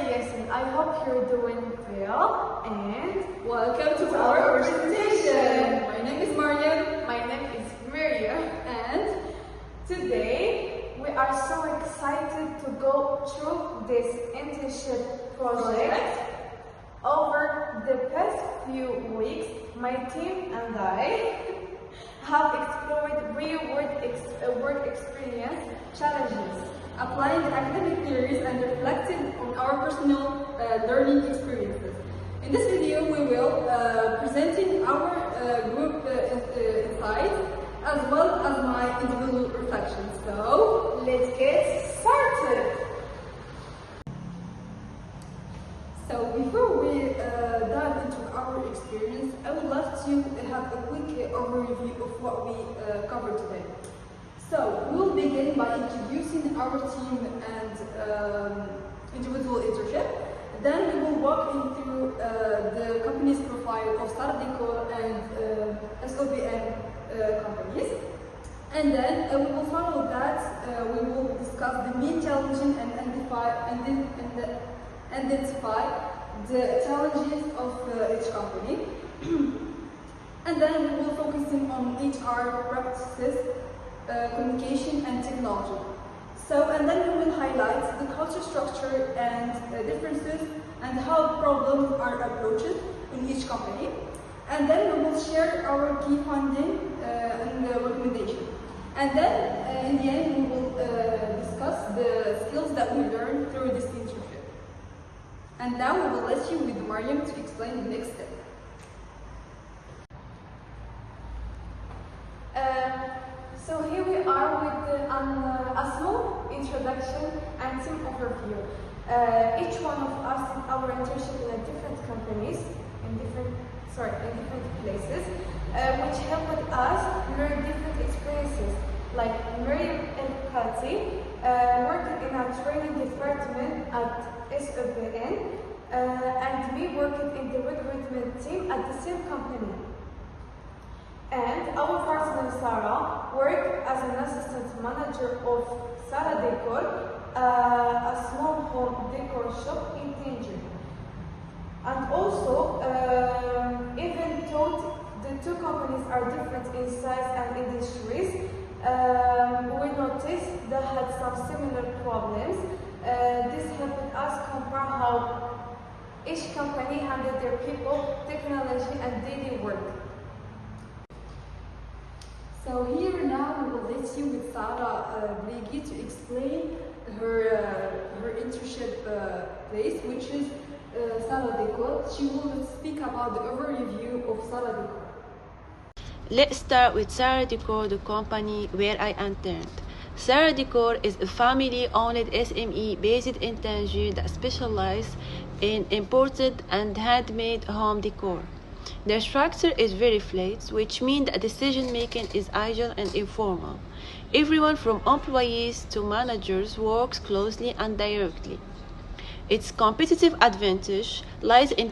Yacin. I hope you're doing well and welcome to our presentation. My name is Mariam. My name is Miriam. And today we are so excited to go through this internship project. Over the past few weeks, my team and I have explored real-world work experience challenges, applying academic theories and reflecting on our personal learning experiences. In this video, we will presenting our group insights as well as my individual reflections. So let's get started. So before we dive into our experience, I would love to have a quick overview of what we covered today. So we'll begin by introducing our team and individual internship. Then we will walk into the company's profile of Sara Décor and SEBN companies. And then we will follow that, we will discuss the main challenges and identify the challenges of each company. And then we will focus on HR practices, communication and technology. And then we will highlight the culture structure and differences and how problems are approached in each company. And then we will share our key findings and recommendation. And then in the end we will discuss the skills that we learned through this internship. And now we will let you with Mariam to explain the next step. So here we are with a small introduction and team overview. Each one of us did our internship in different companies, in different places, which helped us learn different experiences. Like Miriam and Kati worked in a training department at SEBN, and me worked in the recruitment team at the same company. And our partner Sara worked as an assistant manager of Sara Décor, a small home decor shop in Tangier. And also, even though the two companies are different in size and industries, we noticed they had some similar problems. This helped us compare how each company handled their people, technology and daily work. So here now we will let you with Sara Décor to explain her internship place, which is Sara Décor. She will speak about the overview of Sara Décor. Let's start with Sara Décor, the company where I interned. Sara Décor is a family-owned SME based in Tangier that specializes in imported and handmade home decor. Their structure is very flat, which means that decision-making is agile and informal. Everyone from employees to managers works closely and directly. Its competitive advantage lies in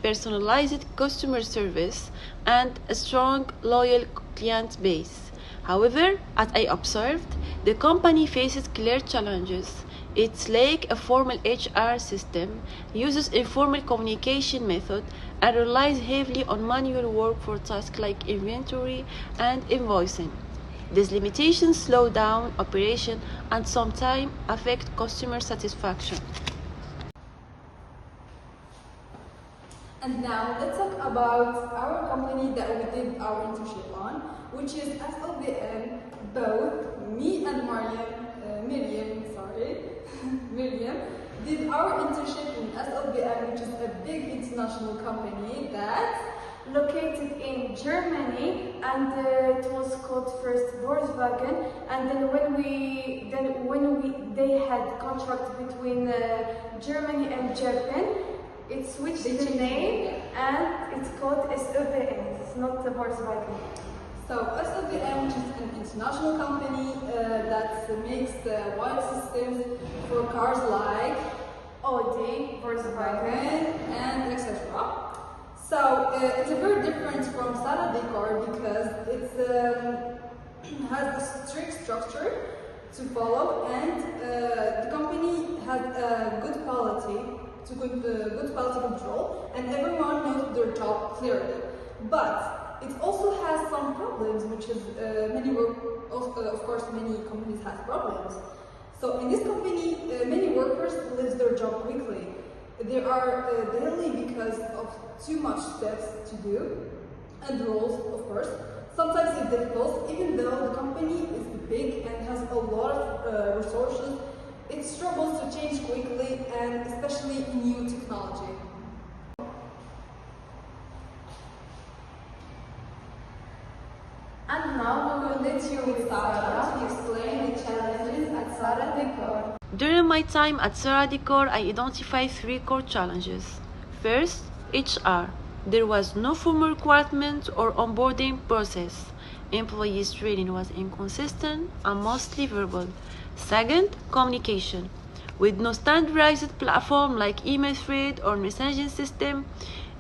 personalized customer service and a strong, loyal client base. However, as I observed, the company faces clear challenges. It lacks a formal HR system, uses informal communication method, and relies heavily on manual work for tasks like inventory and invoicing. These limitations slow down operation and sometimes affect customer satisfaction. And now let's talk about our company that we did our internship on, which is SEBN. Both me and Miriam did our internship in SEBN, which is a big international company that's located in Germany, and it was called first Volkswagen, and then when they had contract between Germany and Japan, it switched the name and it's called SEBN. It's not the Volkswagen. So SEBN is an international company that makes wire systems for cars like Audi, Volkswagen, and etc. So it's very different from Sara Décor because it has a strict structure to follow, and the company has good quality good quality control, and everyone knows their job clearly. But it also has some problems, which is of course many companies have problems. So in this company, many workers lose their job quickly. They are daily because of too much steps to do, and rules, of course. Sometimes it's difficult, even though the company is big and has a lot of resources, it struggles to change quickly, and especially in new technology. And now we will let you with Sara to explain the challenges at Sara Décor. During my time at Sara Décor, I identified 3 core challenges. First, HR. There was no formal requirement or onboarding process. Employees' training was inconsistent and mostly verbal. Second, communication. With no standardized platform like email thread or messaging system,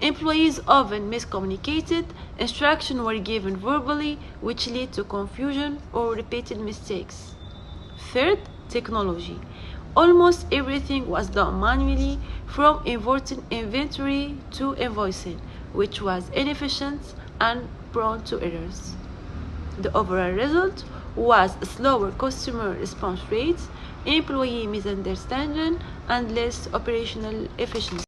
employees often miscommunicated, instructions were given verbally, which led to confusion or repeated mistakes. Third, technology. Almost everything was done manually, from importing inventory to invoicing, which was inefficient and prone to errors. The overall result was a slower customer response rate, employee misunderstanding, and less operational efficiency.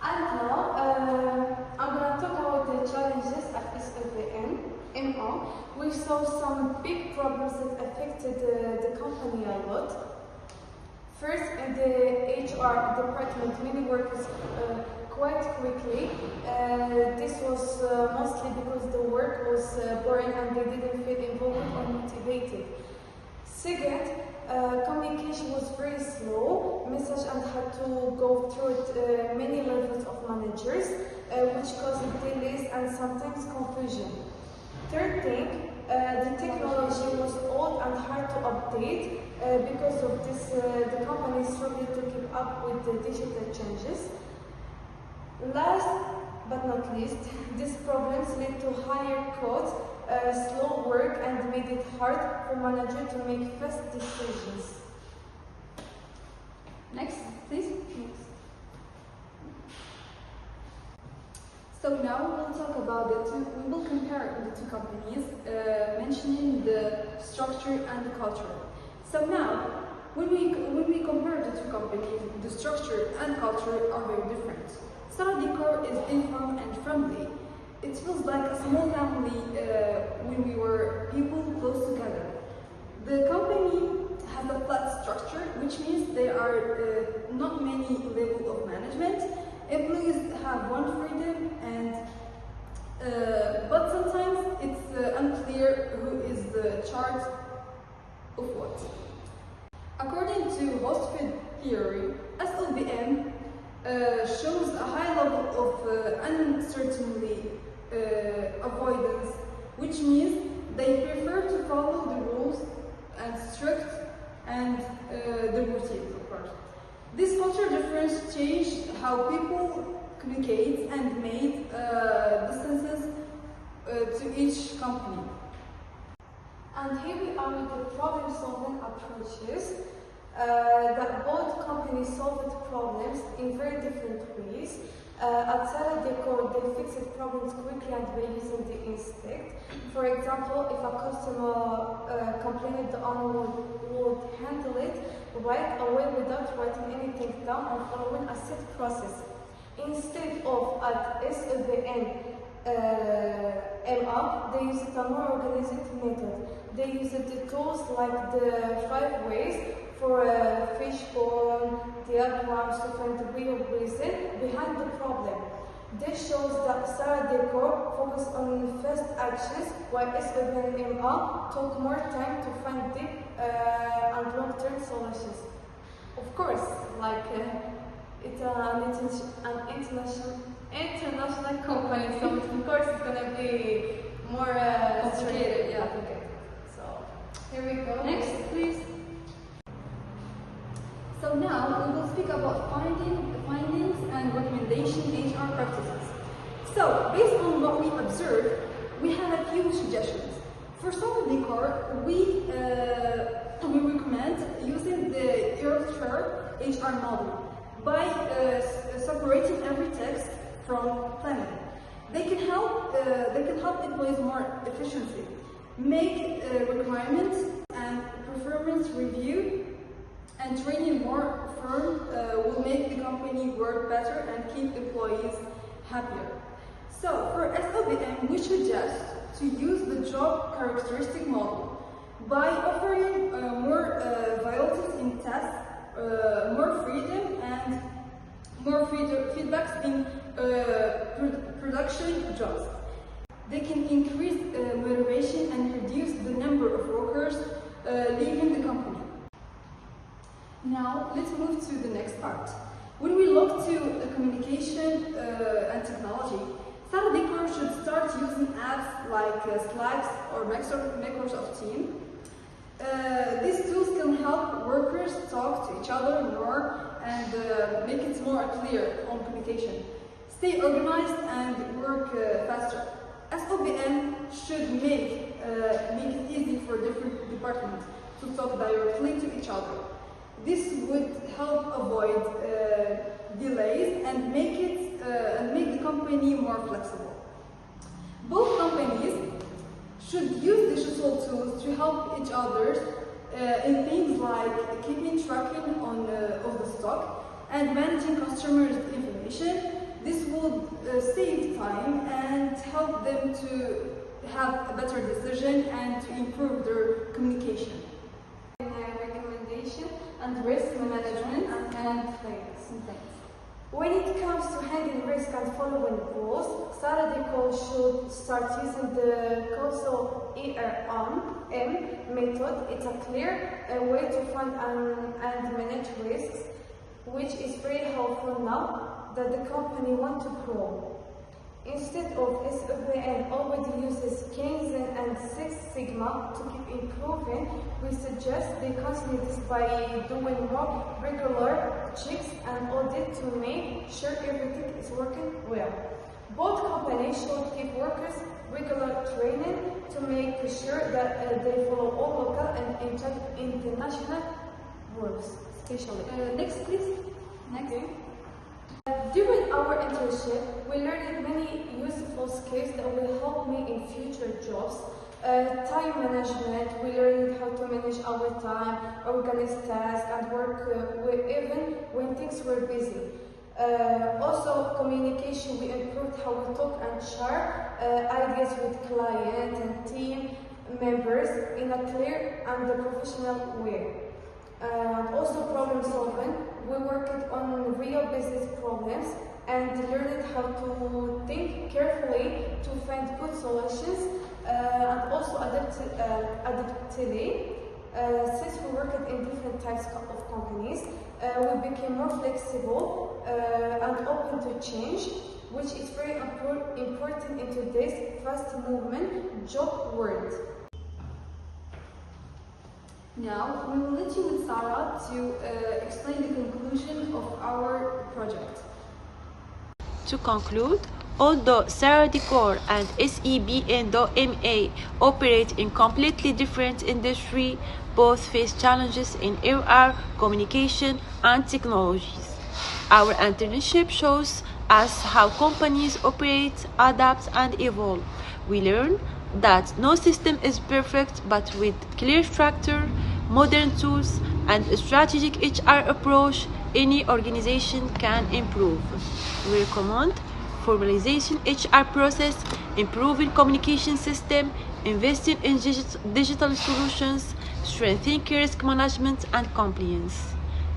And now, I'm going to talk about the challenges at SEBN.MA. We saw some big problems that affected the company a lot. First, in the HR department, many workers quite quickly. This was mostly because the work was boring and they didn't feel involved or motivated. Second, communication was very slow. Message and had to go through it, many levels of managers, which caused delays and sometimes confusion. Third thing, the technology was old and hard to update. Because of this, the company struggled to keep up with the digital changes. Last but not least, these problems led to higher costs, slow work, and made it hard for managers to make fast decisions. Next, please. So now we will talk about we will compare the two companies, mentioning the structure and the culture. So now, when we compare the two companies, the structure and culture are very different. Sara Décor is informal and friendly. It feels like a small family when we were people close together. The company has a flat structure, which means there are not many levels of management. Employees have one freedom, and but sometimes it's unclear who is the charge of what. According to host theory, SEBN shows a high level of uncertainty avoidance, which means they prefer to follow the rules and strict and the routine, of course. This culture difference changed how people communicate and made distances to each company. And here we are with the problem-solving approaches. That both companies solved problems in very different ways. At Sara Décor, they fixed problems quickly and by using the instinct. For example, if a customer complained, the owner would handle it right away without writing anything down and following a set process. Instead of at SEBN.MA, they used a more organized method. They used the tools like the 5 ways for fishbone, diagrams to find the real reason behind the problem. This shows that Sara Décor focused on fast actions, while SEBN.MA took more time to find deep and long-term solutions. Of course, like it's an international company, so of course it's gonna be more Complicated, yeah. complicated. So here we go. Next, please. So now we will speak about findings and recommendation HR practices. So based on what we observed, we have a few suggestions. For Sara Décor, we recommend using the Earth chart HR model by separating every text from planning. They can help employees more efficiently, make requirements and performance review and training more firm will make the company work better and keep employees happier. So for SEBN, we suggest to use the job characteristic model by offering more variety in tasks, more freedom and more feedbacks in production jobs. They can increase motivation and reduce the number of workers leaving the company. Now, let's move to the next part. When we look to communication and technology, Sara Décor should start using apps like Slack or Microsoft Teams. These tools can help workers talk to each other more and make it more clear on communication. Stay organized and work faster. SEBN should make it easy for different departments to talk directly to each other. This would help avoid delays and make the company more flexible. Both companies should use digital tools to help each other in things like keeping tracking of the stock and managing customers' information. This will save time and help them to have a better decision and to improve their communication. Recommendation and risk management and things. When it comes to handling risk and following rules, Sara Décor should start using the causal ERM method. It's a clear way to find and manage risks, which is very helpful now that the company wants to grow. Instead of SEBN already uses Kaizen and Six Sigma to keep improving, we suggest they continue this by doing more regular checks and audits to make sure everything is working well. Both companies should give workers regular training to make sure that they follow all local and international rules, especially. Next, please. Next. Okay. During our internship, we learned many useful skills that will help me in future jobs. Time management, we learned how to manage our time, organize tasks, and work even when things were busy. Also, communication, we improved how we talk and share ideas with clients and team members in a clear and professional way. Also, problem solving, we worked on real business problems and learned how to think carefully to find good solutions and also adaptively. Since we worked in different types of companies, we became more flexible and open to change, which is very important in today's fast-moving job world. Now, we will let you with Sara to explain the conclusion of our project. To conclude, although Sara Décor and SEBN.MA operate in completely different industries, both face challenges in HR, communication, and technologies. Our internship shows us how companies operate, adapt, and evolve. We learn that no system is perfect, but with clear structure, modern tools, and a strategic HR approach, any organization can improve. We recommend formalization HR process, improving communication system, investing in digital solutions, strengthening risk management and compliance.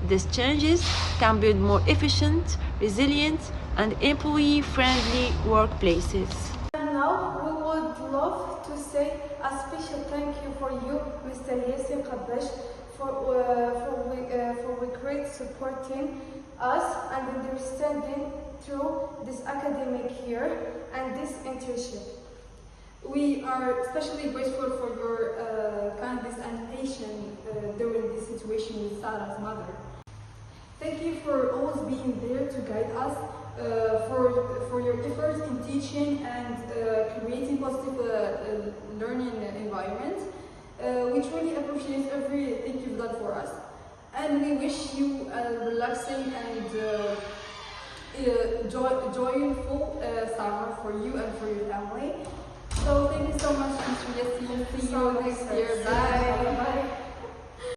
These changes can build more efficient, resilient, and employee-friendly workplaces. Now, we would love to say a special thank you for you, Mr. Yacin, for great supporting us and understanding through this academic year and this internship. We are especially grateful for your kindness and patience during this situation with Sara's mother. Thank you for always being there to guide us, for your efforts in teaching and creating positive learning environment. We truly appreciate everything you've done for us. And we wish you a relaxing and joyful summer for you and for your family. So thank you so much, Mr. Yacin. See you next year. Bye.